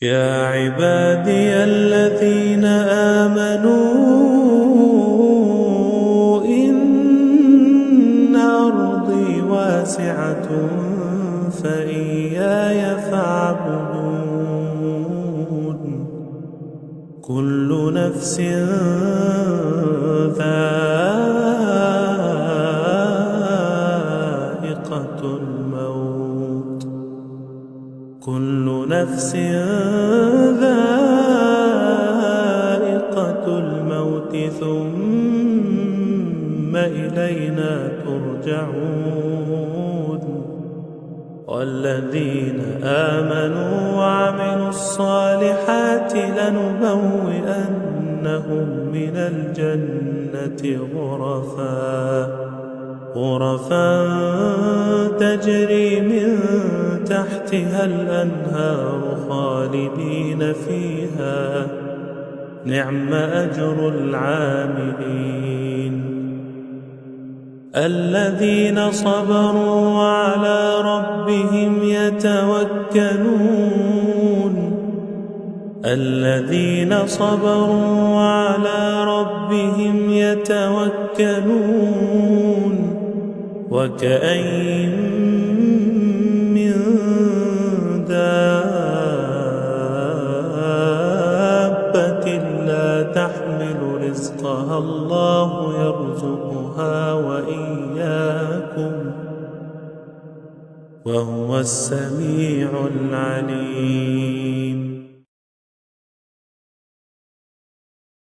يا عبادي الذين آمنوا إن أرضي واسعة فإياي فاعبدون كل نفس ذائقة الموت كل نفس ذائقة الموت ثم إلينا ترجعون والذين آمنوا وعملوا الصالحات لنبوئنهم من الجنة غرفا تجري من تحتها الأنهار خالدين فيها نعم أجر العاملين الذين صبروا وعلى ربهم يتوكلون الذين صبروا وعلى ربهم يتوكلون وكأين من دابة لا تحمل رزقها الله يرزقها وإياكم وهو السميع العليم